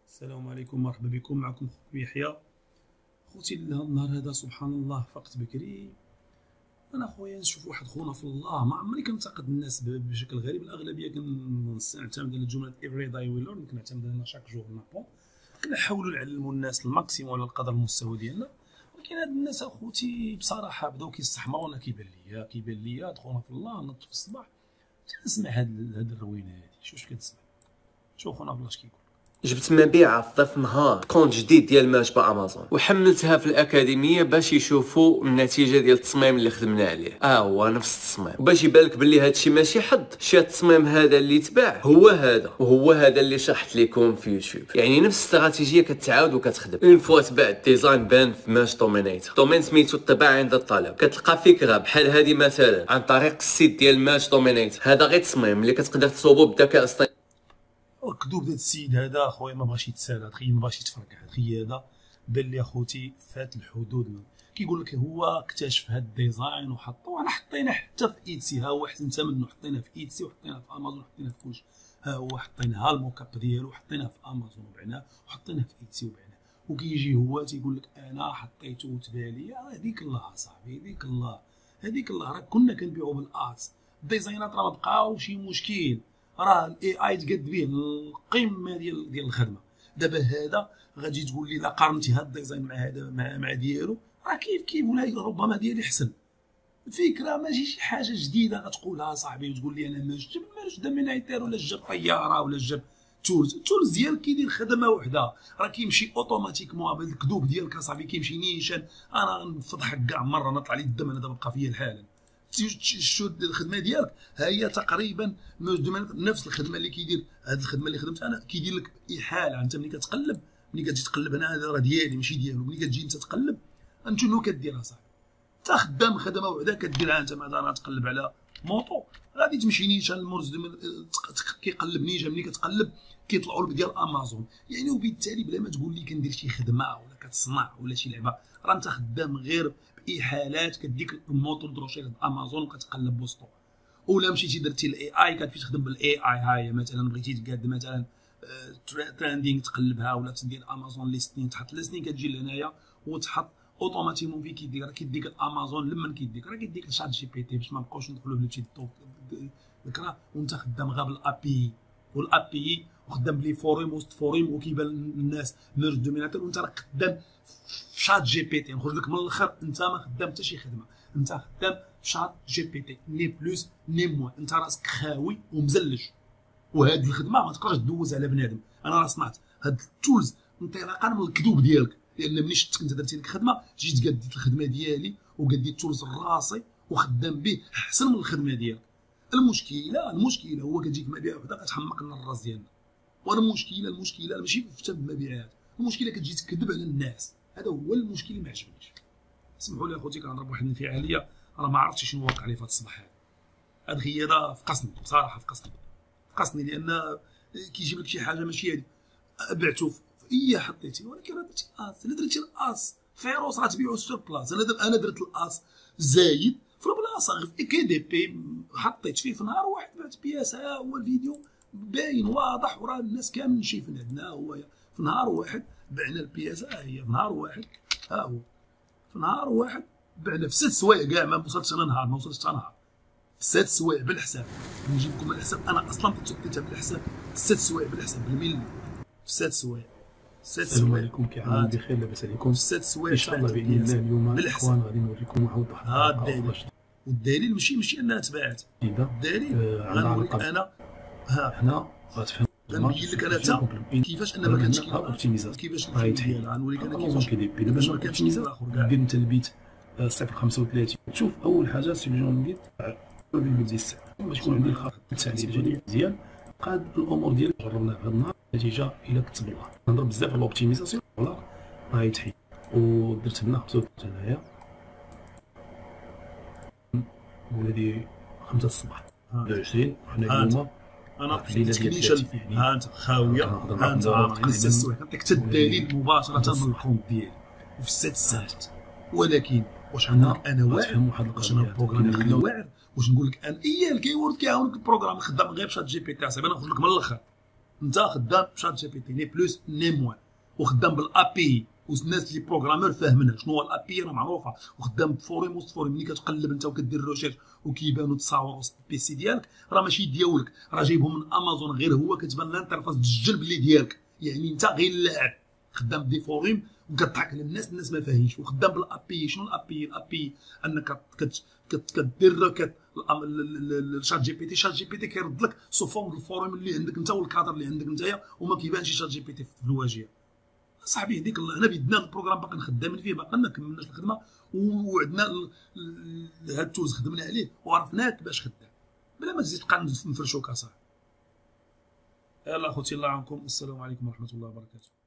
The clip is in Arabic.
السلام عليكم، مرحبا بكم. معكم خويا يحيى. خوتي النهار هذا سبحان الله فقت بكري. انا خويا نشوف واحد خونا في الله، ما عمري كنتقد الناس بشكل غريب. الاغلبيه كنعتمد على الجمله every day we learn، كنعتمد على شاك جور نابون، كنحاولوا نعلموا الناس الماكسيموم على قدر المستوى ديالنا. ولكن هاد الناس اخوتي بصراحه بداو كيستحمرونا. كيبان ليا دخلنا في الله نط في الصباح تنسمع هاد الروينه هادي. شوف كتسمع، شوف خونا بلاش كيقول. جبت مبيعة في ظرف نهار كونت جديد ديال ماج بامازون وحملتها في الاكاديميه باش يشوفوا النتيجه ديال التصميم اللي خدمنا عليه. هو نفس التصميم، وباش يبان لك بلي هادشي ماشي حظ، شي التصميم هذا اللي تباع هو هذا، وهو هذا اللي شرحت لكم في يوتيوب. يعني نفس الاستراتيجيه كتعاود وكتخدم. اون فوا تباع الديزاين بان في ماج دومينيتور، دومين سميتو الطباعه عند الطلب. كتلقى فكره بحال هذه مثلا عن طريق السيت ديال ماج دومينيتور. هذا غير تصميم اللي كتقدر تصوبو بالذكاء الاصطناعي. كذوب ديال السيد هذا اخويا، ما بغاش يتسالى، تخيل ما بغاش يتفركع. تخيل هذا بان لي اخوتي فات الحدود. كيقول لك هو اكتشف هذا الديزاين وحطوه، انا حطينا حتى في ايتسي. ها هو احسن حتى منه، حطينا في ايتسي وحطينا في امازون وحطينا في كلشي. ها هو حطينا الموكاب ديالو وحطيناه في امازون وبعناه، وحطيناه في ايتسي وبعناه. وكيجي هو تيقول لك انا حطيته وتبالي. هذيك الله صاحبي، هذيك الله راه كنا كنبيعوا بالارتس. الديزاينات راه ما بقاو شي مشكل، راه الاي اي تقاد به القمه ديال الخدمه. دابا هذا غادي تقول لي لا قارنتي هذا الديزاين مع هذا مع ديالو، راه كيف ولا ربما ديالي احسن. الفكره ماشي شي حاجه جديده غتقولها صاحبي وتقول لي انا ماش جاب دامينايتير ولا جاب طياره ولا جاب تولز ديالك كيدير خدمه وحده. راه كيمشي اوتوماتيكمون. هذا الكذوب ديالك اصاحبي كيمشي نيشان. انا نفضحك كاع مره نطلع لي الدم، انا دابا بقى فيا الحال. شد الخدمه ديالك ها هي تقريبا نفس الخدمه اللي كيدير. هذه الخدمه اللي خدمت انا كيدير لك احاله. انت ملي كتقلب، ملي كتجي تقلب هنا هذا راه ديالي ماشي ديالو. ملي كتجي انت تقلب انت شنو كدير اصاحبي؟ انت خدام خدمه وحده كديرها. انت مثلا تقلب على موطو غادي تمشي نيشان المرز كيقلب نيشان. ملي كتقلب كيطلعوا لك ديال امازون يعني. وبالتالي بلا ما تقول لي كندير شي خدمه ولا كتصنع ولا شي لعبه، راه انت خدام غير احالات. كديك الموتور دروشي امازون وكتقلب وسطو. ولا مشيتي درتي الاي اي كتمشي تخدم بالاي اي. هاهي مثلا بغيتي تقاد مثلا تريندينغ تقلبها، ولا تدير امازون ليستين تحط ليستين كتجي لهنايا وتحط اوتوماتيكمون في كيديك الامازون. لما كيديك راه كيديك لشات جي بي تي باش ما نبقاوش ندخلوا في البتي ذكرى. وانت خدام غير بالابي والابي وخدام بلي فوريم وسط فوريم وكيبان للناس ميرج دوميناتور. وانت راك خدام في شات جي بي تي. نخرج لك من الاخر، انت ما خدام حتى شي خدمه، انت خدام في شات جي بي تي ني بلوس ني موان. انت راسك خاوي ومزلج. وهاد الخدمه ما تقدرش تدوز على بنادم. انا راه صنعت هاد التولز انطلاقا من الكذوب ديالك، لان ملي شفتك انت درتي لك خدمه جيت قديت الخدمه ديالي وقديت التولز راسي وخدام به احسن من الخدمه ديالك. المشكله هو كتجيك مبيعات وحده كتحمق لنا الراس ديالنا. المشكله ماشي في المبيعات، المشكله كتجي تكذب على الناس. هذا هو المشكل اللي ما عجبنيش. اسمحوا لي اخوتي كنهضر بواحد الانفعاليه، راه ما عرفتش شنو واقع لي في هذا الصباح. هذا الغياده فقصني بصراحه، فقصني لان كيجيب لك شي حاجه ماشي هذه. بعتو في حطيتي، ولكن راه درتي الاس. الا درتي الاس فيروس راه تبيعو سور بلاص. انا درت الاس زايد في البلاصه غير في كي دي بي حطيت فيه في نهار واحد بعت بياس. ها هو الفيديو باين واضح وراه الناس كامل شايفين. عندنا هو في نهار واحد بعنا البياس. ها هي في نهار واحد، ها هو في نهار واحد بعنا في 6 سوايع كاع. ما وصلتش انا نهار، ما وصلتش حتى نهار. 6 سوايع بالحساب. نجيب لكم الحساب، انا اصلا كنت حطيتها بالحساب 6 سوايع بالحساب بالملي. في 6 سوايع. السلام عليكم، كي عاملين بخير؟ لاباس عليكم؟ 6 سوايع ان شاء الله باذن الله. اليوم الاخوان غادي نوريكم واحد الدليل. والدليل ماشي انها تباعت. الدليل غنوريك انا. حنا غتفهم غنبين لك انا حتى كيفاش انا ما كانش كيفاش غنوريك انا كيفاش كيدير باش ما كانش دير انت البيت 0.35. شوف اول حاجه سيليون ديال باش يكون عندي الخط التعليل ديالي مزيان. قاد الامور ديالي جربناها في هذا النهار. النتيجه الا كتب الله نهضر بزاف على الاوبتيميزاسيون ولا راهي تحيد. ودرت هنا خصو هنايا ولادي 5 الصباح 20 وحنا اليوم انا تكنيشن. ها انت خاويه، ها انت عامل 6 سوايع. نعطيك حتى الدليل مباشره من الكونت ديالي وفي 6 ساعات. ولكن واش انا واعر؟ واش انا البروغرام اللي واعر؟ واش نقول لك انا الكيورد كيعاونك البروغرام خدام غير بشات جي بي تي. صاحبي انا نخرج لك من الاخر. انت خدام شات جي بي تي ني بلوس ني موان، وخدام بالا بي، والناس اللي بروغرامور فاهمينها شنو هو الا بي راه معروفه، وخدام بفوريم وسط فوريم. ملي كتقلب انت وكدير ريشيرش وكيبانوا تصاور وسط البيسي ديالك راه ماشي ديالك، راه جايبهم من امازون، غير هو كتبان الانترفاس تسجل باللي ديالك، يعني انت غير اللاعب خدام بدي فوريم وكضحك على الناس ما فاهمينش. وخدام بالا بي. شنو الا بي؟ الا بي انك كدير ريكيت للشات جي بي تي، شات جي بي تي كيرد لك سو فورم الفورم اللي عندك انت والكادر اللي عندك نتايا، وما كيبانش شات جي بي تي في الواجهه. صاحبي هذيك هنا بيدنا البروغرام باقي خدامين فيه، باقي ما كملناش الخدمه، وعندنا هاد التولز خدمنا عليه وعرفناك باش خدام، بلا ما تزيد تبقى نفرشوك اصاحبي. يلا اخوتي الله يعاونكم، السلام عليكم ورحمه الله وبركاته.